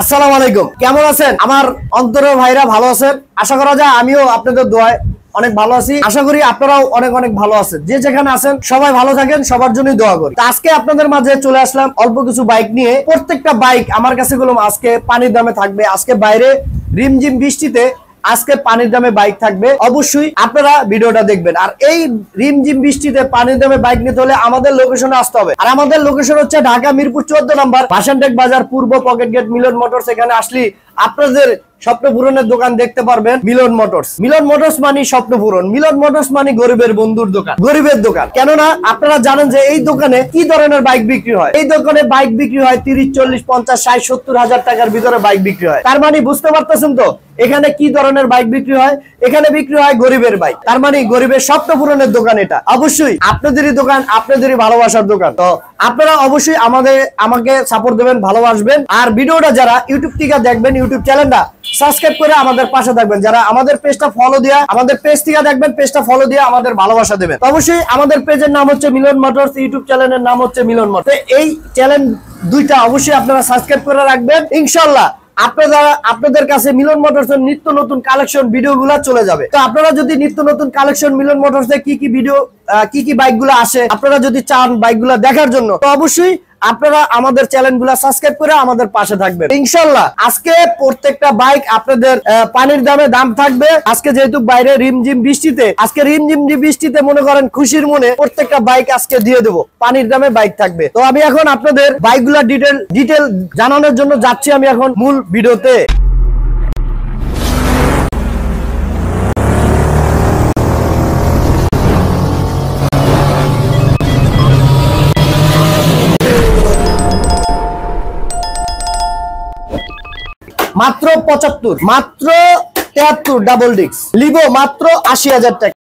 আসসালামু আলাইকুম, কেমন আছেন আমার অন্তরের ভাইরা? ভালো আছেন? আশা করা যায় আমিও আপনাদের দোয়ায় অনেক ভালো আছি। আশা করি আপনারাও অনেক অনেক ভালো আছেন। যে যেখানে আছেন সবাই ভালো থাকেন, সবার জন্যই দোয়া করি। আজকে আপনাদের মাঝে চলে আসলাম অল্প কিছু বাইক নিয়ে। প্রত্যেকটা বাইক আমার কাছে গুলো আজকে পানির দামে থাকবে। আজকে বাইরে রিমঝিম বৃষ্টিতে আজকে পানির দামে বাইক থাকবে, অবশ্যই আপনারা ভিডিওটা দেখবেন। আর এই রিমঝিম বৃষ্টিতে পানির দামে বাইক নিতে হলে আমাদের লোকেশনে আসতে হবে। আর আমাদের লোকেশন হচ্ছে ঢাকা মিরপুর 14 নম্বর ভাসানটেক বাজার পূর্ব পকেট গেট মিলন মোটরস। এখানে আসলে আপনাদের স্বপ্ন পূরণের দোকান দেখতে পারবেন মিলন মোটরস। মিলন মোটরস মানে স্বপ্ন পূরণ, মিলন মোটরস মানে গরিবের বন্ধুর দোকান, গরিবের দোকান। কেননা আপনারা জানেন যে এই দোকানে কি ধরনের বাইক বিক্রি হয়। এই দোকানে বাইক বিক্রি হয় 30, 40, 50, 60, 70 হাজার টাকার ভিতরে বাইক বিক্রি হয়। তার মানে বুঝতে পারতেছেন তো এখানে কি ধরনের বাইক বিক্রি হয়। এখানে বিক্রি হয় গরিবের বাইক। তার মানে গরিবের স্বপ্ন পূরণের দোকান এটা। অবশ্যই আপনাদেরই দোকান, আপনাদেরই ভালোবাসার দোকান। তো আপনারা অবশ্যই আমাকে সাপোর্ট দেবেন, ভালোবাসবেন। আর ভিডিওটা যারা ইউটিউব থেকে দেখবেন, ইউটিউব চ্যানেলটা সাবস্ক্রাইব করে আমাদের পাশে থাকবেন। যারা আমাদের পেজটা ফলো দিয়া, আমাদের পেজ থেকে দেখবেন, পেজটা ফলো দিয়ে আমাদের ভালোবাসা দেবেন। অবশ্যই আমাদের পেজের নাম হচ্ছে মিলন মোটরস, ইউটিউব চ্যানেলের নাম হচ্ছে মিলন মোটরস। এই চ্যানেল দুইটা অবশ্যই আপনারা সাবস্ক্রাইব করে রাখবেন। ইনশাআল্লাহ আপনাদের কাছে মিলন মোটরস এর নিত্য নতুন কালেকশন ভিডিও গুলা চলে যাবে। তো আপনারা যদি নিত্য নতুন কালেকশন মিলন মোটরস এ কি কি ভিডিও, কি কি বাইক গুলা আসে আপনারা যদি চান বাইক গুলা দেখার জন্য, তো অবশ্যই আপনারা আমাদের চ্যানেলগুলো সাবস্ক্রাইব করে আমাদের পাশে থাকবেন। ইনশাআল্লাহ আজকে প্রত্যেকটা বাইক আপনাদের পানির দামে দাম থাকবে। আজকে যেহেতু বাইরে রিমঝিম বৃষ্টিতে, আজকে রিমঝিম বৃষ্টিতে মনে করেন খুশির মনে প্রত্যেকটা বাইক আজকে দিয়ে দেবো, পানির দামে বাইক থাকবে। তো আমি এখন আপনাদের বাইকগুলা ডিটেল জানানোর জন্য যাচ্ছি আমি এখন মূল ভিডিওতে। মাত্র 75, মাত্র 73 ডাবল ডিস্ক লিভো মাত্র 80,000 টাকা।